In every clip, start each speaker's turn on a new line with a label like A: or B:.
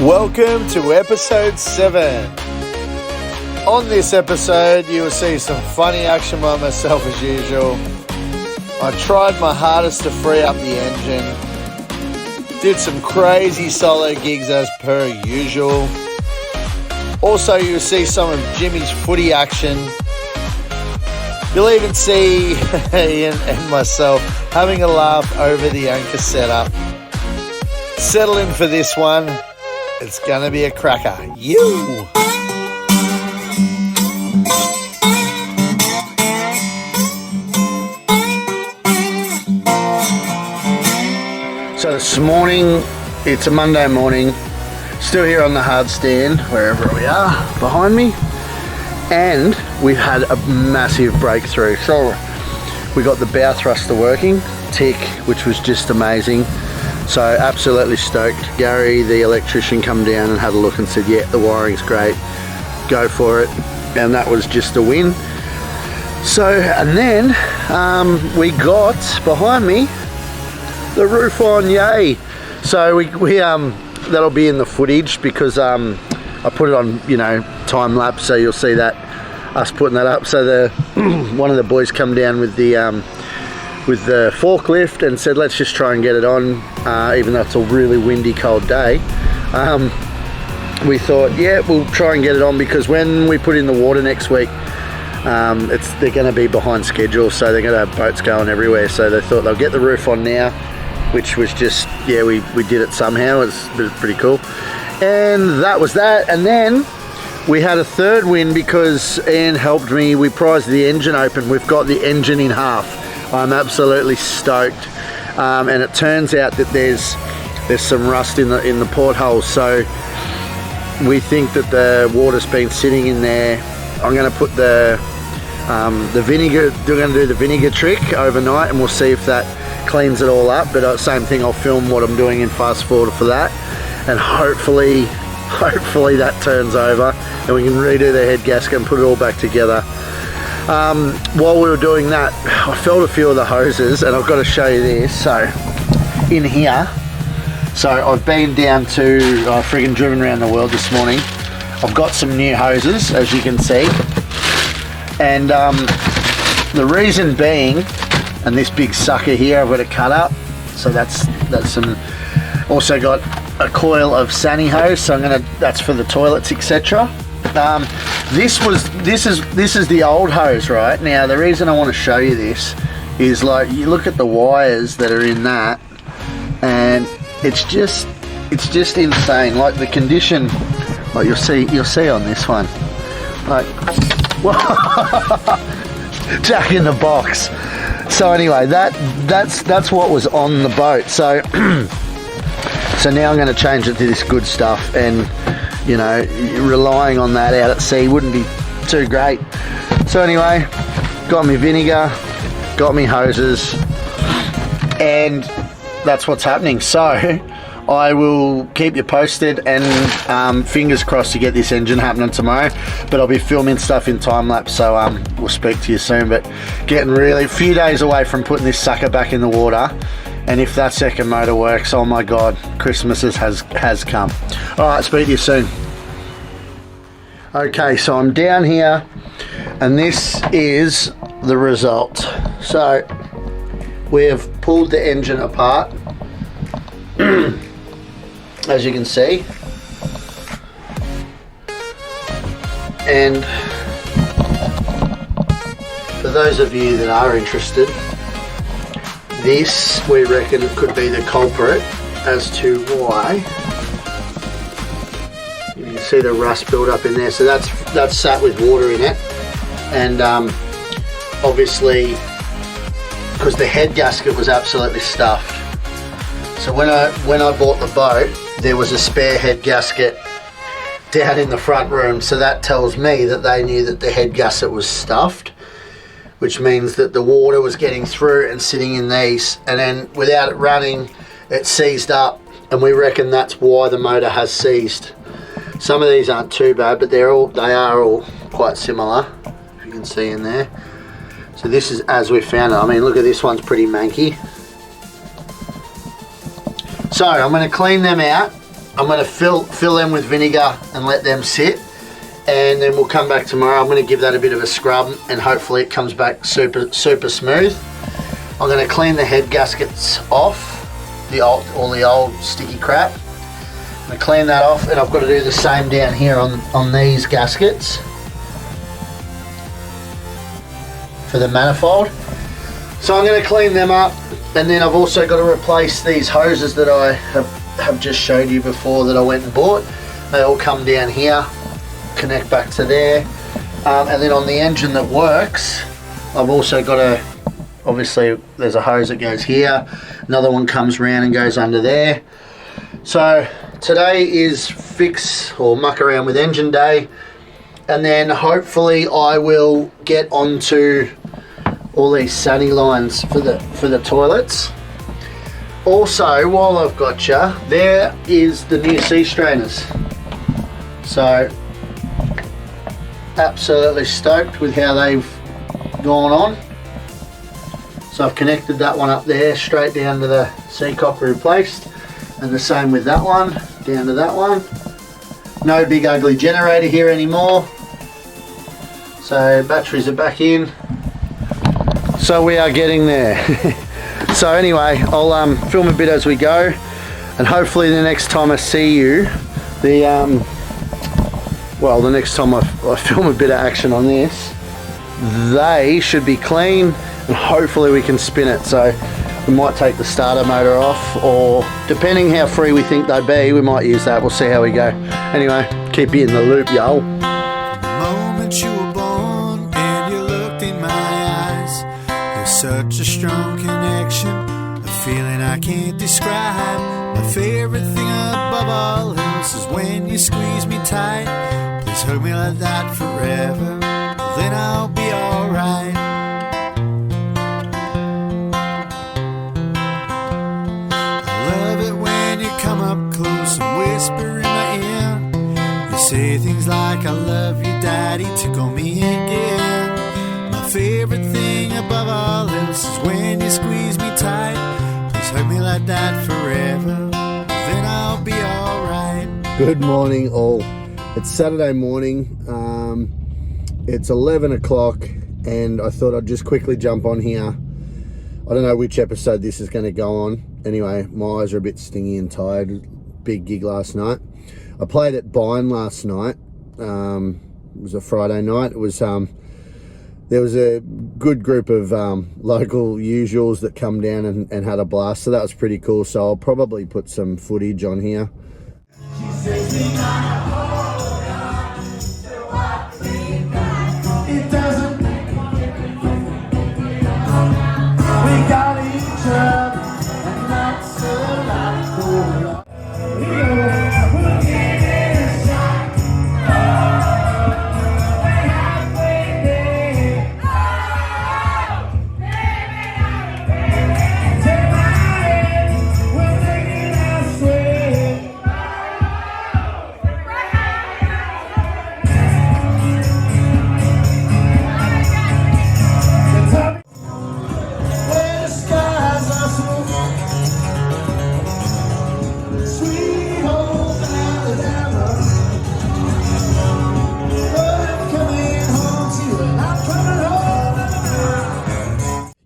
A: Welcome to episode 7. On this episode, you will see some funny action by myself as usual. I tried my hardest to free up the engine. Did some crazy solo gigs as per usual. Also, you'll see some of Jimmy's footy action. You'll even see Ian and myself having a laugh over the anchor setup. Settle in for this one. It's gonna be a cracker. You! So this morning, it's a Monday morning, still here on the hard stand, wherever we are, behind me, and we've had a massive breakthrough. So we got the bow thruster working, tick, which was just amazing. So absolutely stoked. Gary, the electrician, come down and had a look and said, yeah, the wiring's great, go for it. And that was just a win. So, and then we got behind me the roof on, yay. So we that'll be in the footage because I put it on, time lapse, so you'll see that, us putting that up. So the one of the boys come down with the forklift and said, let's just try and get it on, even though it's a really windy, cold day. We thought, yeah, we'll try and get it on because when we put in the water next week, they're going to be behind schedule, so they're going to have boats going everywhere. So they thought they'll get the roof on now, which was just, yeah, we did it somehow. It was pretty cool. And that was that. And then we had a third win because Ian helped me. We prized the engine open. We've got the engine in half. I'm absolutely stoked, and it turns out that there's some rust in the porthole, so we think that the water's been sitting in there. I'm going to put the vinegar. We're going to do the vinegar trick overnight, and we'll see if that cleans it all up. But same thing, I'll film what I'm doing in fast forward for that, and hopefully that turns over, and we can redo the head gasket and put it all back together. While we were doing that, I felt a few of the hoses, and I've got to show you this. So in here, so I've been down to, friggin' driven around the world this morning. I've got some new hoses, as you can see, and the reason being, and this big sucker here I've got to cut up, so that's some. Also got a coil of Sani hose, so that's for the toilets, etc. This is the old hose, right? Now the reason I want to show you this is, like, you look at the wires that are in that, and it's just insane. Like the condition, like you'll see on this one, like Jack in the Box. So anyway, that's what was on the boat. So so now I'm going to change it to this good stuff, and relying on that out at sea wouldn't be too great. So anyway, got me vinegar, got me hoses, and that's what's happening. So I will keep you posted, and fingers crossed to get this engine happening tomorrow, but I'll be filming stuff in time lapse, so we'll speak to you soon. But getting really a few days away from putting this sucker back in the water, and if that second motor works, oh my god, Christmas has come. Alright, speak to you soon. Okay, so I'm down here, and this is the result. So we have pulled the engine apart, as you can see, and for those of you that are interested, this, we reckon, could be the culprit as to why. You can see the rust build up in there. So that's sat with water in it, and obviously because the head gasket was absolutely stuffed. So when I bought the boat, there was a spare head gasket down in the front room. So that tells me that they knew that the head gasket was stuffed, which means that the water was getting through and sitting in these, and then without it running, it seized up, and we reckon that's why the motor has seized. Some of these aren't too bad, but they are all quite similar, if you can see in there. So this is as we found it. I mean, look at this one's pretty manky. So I'm going to clean them out, I'm going to fill them with vinegar and let them sit, and then we'll come back tomorrow. I'm going to give that a bit of a scrub, and hopefully it comes back super smooth. I'm going to clean the head gaskets off, all the old sticky crap. I'm going to clean that off, and I've got to do the same down here on these gaskets for the manifold. So I'm going to clean them up, and then I've also got to replace these hoses that I have just showed you before that I went and bought. They all come down here, connect back to there, and then on the engine that works, I've also got to, obviously there's a hose that goes here, another one comes around and goes under there. So today is fix or muck around with engine day, and then hopefully I will get onto all these sunny lines for the toilets. Also, while I've got you, there is the new sea strainers. So absolutely stoked with how they've gone on. So I've connected that one up there straight down to the sea copper replaced, and the same with that one down to that one. No big ugly generator here anymore, so batteries are back in. So we are getting there. So anyway, I'll film a bit as we go, and hopefully the next time I see you, the next time I film a bit of action on this, they should be clean, and hopefully we can spin it. So we might take the starter motor off, or depending how free we think they'd be, we might use that. We'll see how we go. Anyway, keep you in the loop, y'all.
B: The moment you were born and you looked in my eyes, there's such a strong connection, a feeling I can't describe. My favorite thing above all else is when you squeeze me tight. Please hug me like that forever, then I'll be alright. Come up close and whisper in my ear. You say things like I love you daddy, tickle me again. My favorite thing above all else is when you squeeze me tight. Please hug me like that forever, then I'll be alright.
A: Good morning all. It's Saturday morning. It's 11 o'clock, and I thought I'd just quickly jump on here. I don't know which episode this is going to go on. Anyway, my eyes are a bit stingy and tired. Big gig last night. I played at Byne last night. It was a Friday night. It was there was a good group of local usuals that come down and had a blast. So that was pretty cool. So I'll probably put some footage on here.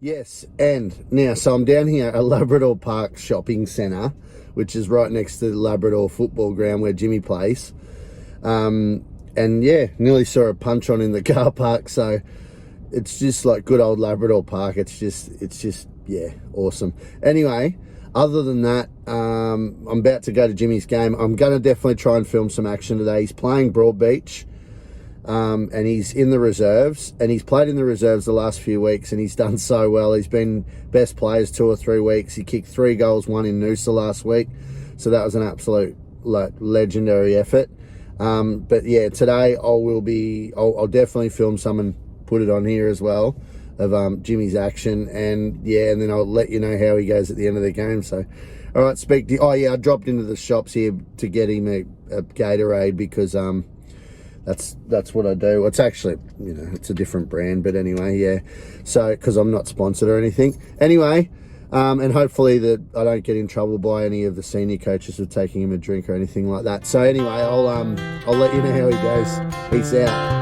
A: Yes, and now, so I'm down here at Labrador Park Shopping Centre, which is right next to the Labrador football ground where Jimmy plays. And yeah, nearly saw a punch on in the car park, so it's just like good old Labrador Park. It's just, yeah, awesome. Anyway, other than that, I'm about to go to Jimmy's game. I'm going to definitely try and film some action today. He's playing Broadbeach. And he's in the reserves, and he's played in the reserves the last few weeks, and he's done so well. He's been best players 2 or 3 weeks. He kicked 3 goals, 1 in Noosa last week, so that was an absolute legendary effort. But yeah, today I'll definitely film some and put it on here as well of Jimmy's action, and yeah, and then I'll let you know how he goes at the end of the game. So all right, oh yeah, I dropped into the shops here to get him a Gatorade, because that's what I do. It's actually, it's a different brand, but anyway, yeah. So, because I'm not sponsored or anything. Anyway, And hopefully that I don't get in trouble by any of the senior coaches for taking him a drink or anything like that. So anyway, I'll let you know how he goes. Peace out.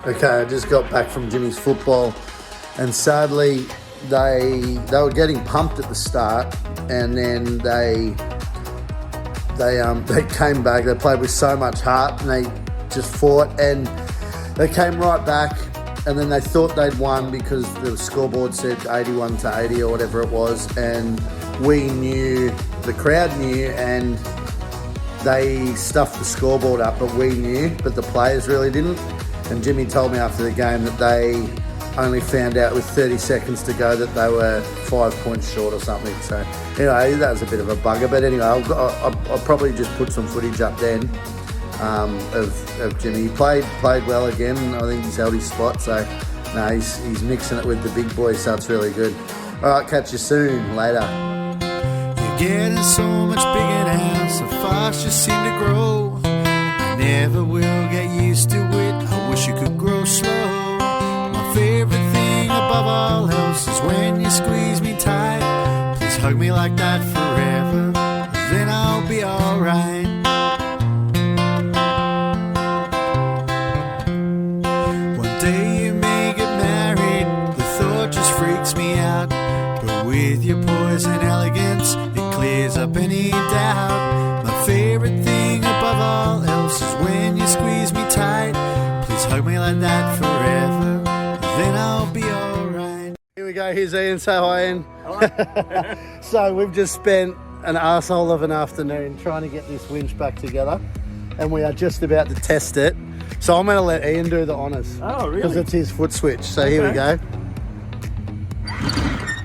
A: Okay, I just got back from Jimmy's football, and sadly they were getting pumped at the start, and then they came back. They played with so much heart, and they just fought, and they came right back, and then they thought they'd won because the scoreboard said 81-80 or whatever it was, and we knew, the crowd knew, and they stuffed the scoreboard up, but we knew, but the players really didn't. And Jimmy told me after the game that they only found out with 30 seconds to go that they were 5 points short or something. So anyway, that was a bit of a bugger. But anyway, I'll probably just put some footage up then of Jimmy. He played well again. I think he's held his spot. So no, he's mixing it with the big boys, so it's really good. All right, catch you soon. Later.
B: You're getting so much bigger now, so fast you seem to grow. I never will get used to it. I wish you could grow slow. My favorite thing above all else is when you squeeze me tight. Please hug me like that forever, then I'll be alright. One day you may get married, the thought just freaks me out. But with your poise and elegance, it clears up any doubt. My favorite thing above all else is when you squeeze me tight. Please hug me like that forever, then I'll be alright.
A: Here we go, here's Ian, say hi Ian. Hello. So we've just spent an arsehole of an afternoon trying to get this winch back together, and we are just about to test it. So I'm going to let Ian do the honours. Oh, really? Because it's his foot switch. So okay. Here we go.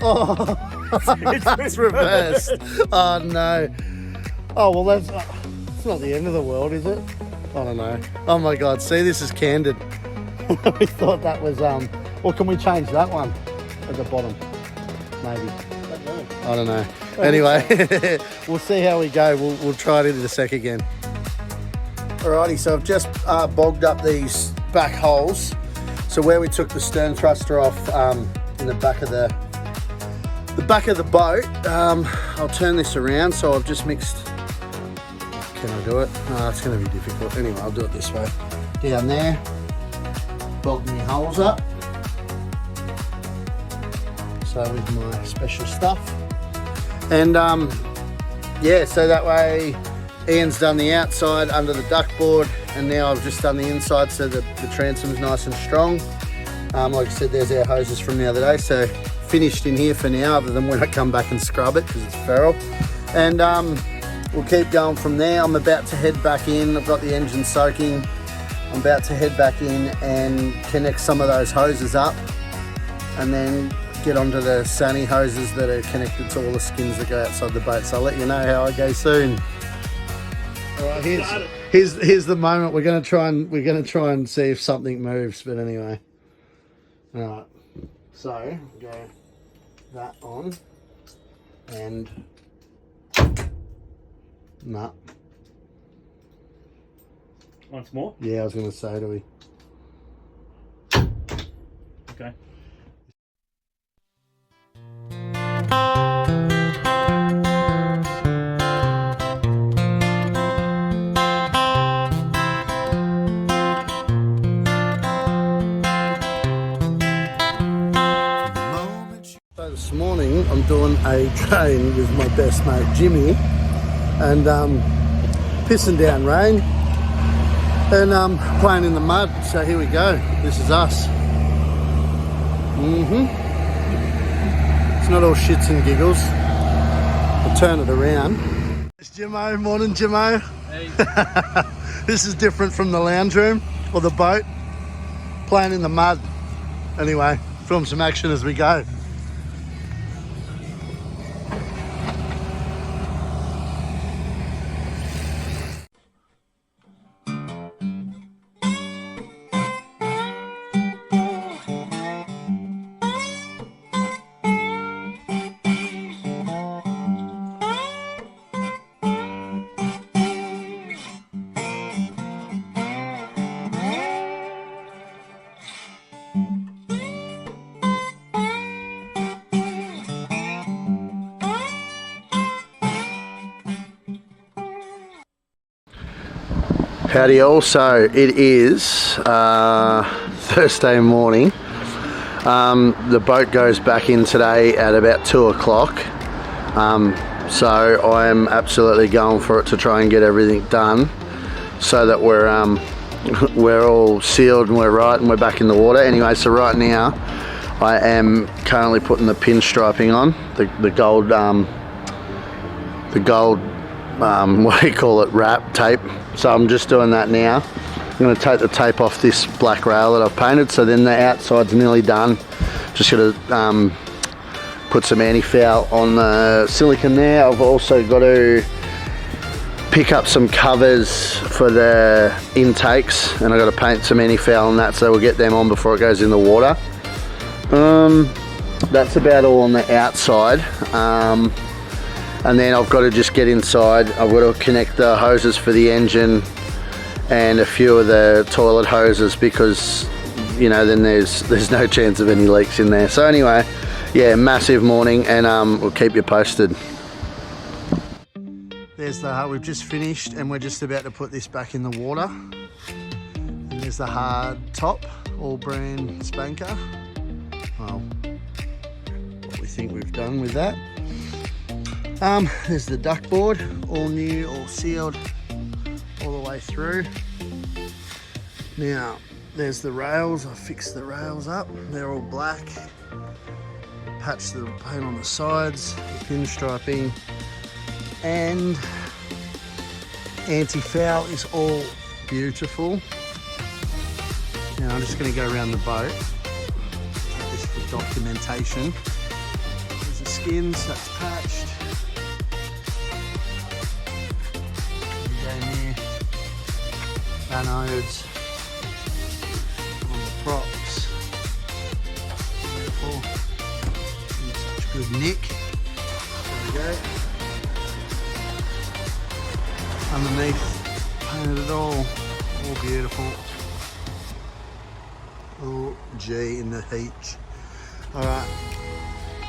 A: Oh, it's reversed. Oh no. Oh well, that's it's not the end of the world, is it? I don't know. Oh my God, see, this is candid. We thought that was well, can we change that one at the bottom? Maybe. I don't know. Anyway, we'll see how we go. We'll try it in a sec again. Alrighty, so I've just bogged up these back holes. So where we took the stern thruster off in the back of the boat, I'll turn this around. So I've just mixed. Can I do it? No, it's going to be difficult. Anyway, I'll do it this way. Down there, bogged my holes up. So with my special stuff, and yeah, so that way Ian's done the outside under the duck board, and now I've just done the inside so that the transom's nice and strong. Like I said, there's our hoses from the other day, so finished in here for now, other than when I come back and scrub it because it's feral. And we'll keep going from there. I'm about to head back in. I've got the engine soaking. I'm about to head back in and connect some of those hoses up, and then get onto the sunny hoses that are connected to all the skins that go outside the boat. So I'll let you know how I go soon. All right, here's the moment. We're gonna try and see if something moves. But anyway, all right. So go that on and nah.
C: Once more?
A: Yeah, I was gonna say, do we?
C: Okay.
A: So this morning I'm doing a train with my best mate Jimmy, and pissing down rain and playing in the mud. So here we go. This is us. It's not all shits and giggles. I'll turn it around. It's Jimmo. Morning, Jimmo.
C: Hey.
A: This is different from the lounge room or the boat. Playing in the mud. Anyway, film some action as we go. Howdy all. So it is Thursday morning. The boat goes back in today at about 2 o'clock. So I am absolutely going for it to try and get everything done so that we're all sealed and we're right and we're back in the water. Anyway, so right now I am currently putting the pinstriping on, the gold what do you call it, wrap tape. So I'm just doing that now. I'm going to take the tape off this black rail that I've painted, so then the outside's nearly done. Just got to put some anti-foul on the silicone there. I've also got to pick up some covers for the intakes, and I've got to paint some anti-foul on that, so we'll get them on before it goes in the water. That's about all on the outside. And then I've got to just get inside. I've got to connect the hoses for the engine and a few of the toilet hoses, because you know then there's no chance of any leaks in there. So anyway, yeah, massive morning, and we'll keep you posted. There's the we've just finished, and we're just about to put this back in the water. And there's the hard top, all brand spanker. Well, what we think we've done with that. There's the duck board, all new, all sealed, all the way through. Now, there's the rails. I fixed the rails up. They're all black. Patched the paint on the sides, the pinstriping, and anti-foul is all beautiful. Now, I'm just going to go around the boat. Take this for documentation. There's the skins, that's patched. Anodes on the props, beautiful, in such good nick. There we go. Underneath, painted it all beautiful. Oh gee, in the heat. All right,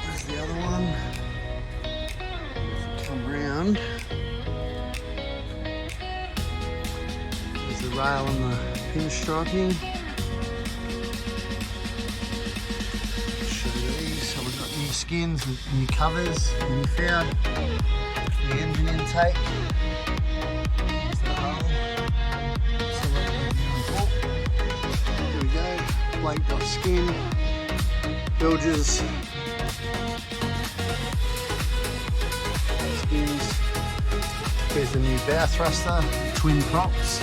A: there's the other one. Come round. The rail and the pinstriping. Show you these. So we've got new skins, new covers, new foul, the engine intake. There's the hull. Here we go. Blanked off skin. Bilges. Skins. There's the new bow thruster, twin props.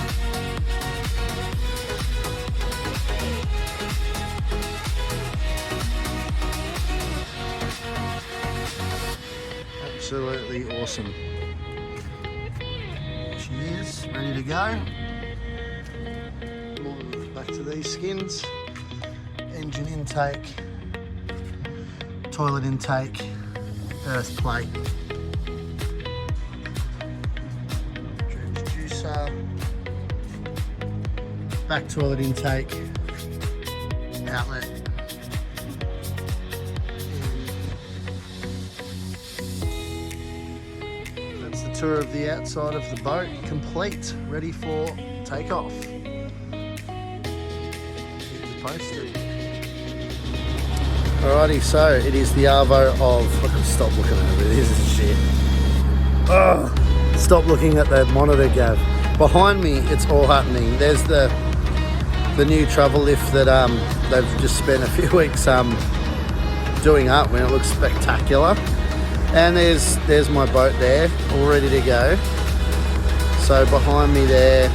A: absolutely awesome. She is ready to go. Back to these skins. Engine intake, toilet intake, earth plate, juicer, back toilet intake, outlet. That's the tour of the outside of the boat, complete, ready for takeoff. Keep you posted. Alrighty, so it is the Arvo of... Look, stop looking over this is shit. Ugh, stop looking at the monitor, Gav. Behind me, it's all happening. There's the new travel lift that they've just spent a few weeks doing up, when it looks spectacular. And there's my boat there, all ready to go. So behind me there,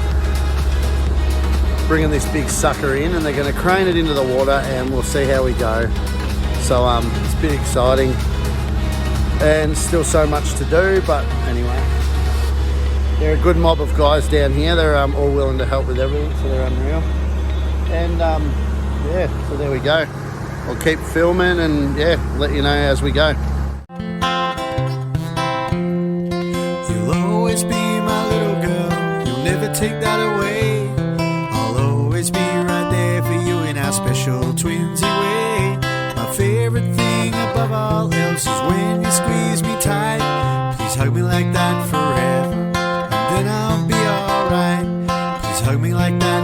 A: bringing this big sucker in, and they're going to crane it into the water, and we'll see how we go. So it's a bit exciting and still so much to do, but anyway, they're a good mob of guys down here. They're all willing to help with everything, so they're unreal. And yeah, so there we go. I'll keep filming and yeah, let you know as we go.
B: You'll always be my little girl, you'll never take that away. I'll always be right there for you in our special twinsy way. My favorite thing above all else is when you squeeze me tight. Please hug me like that forever, and then I'll be alright. Please hug me like that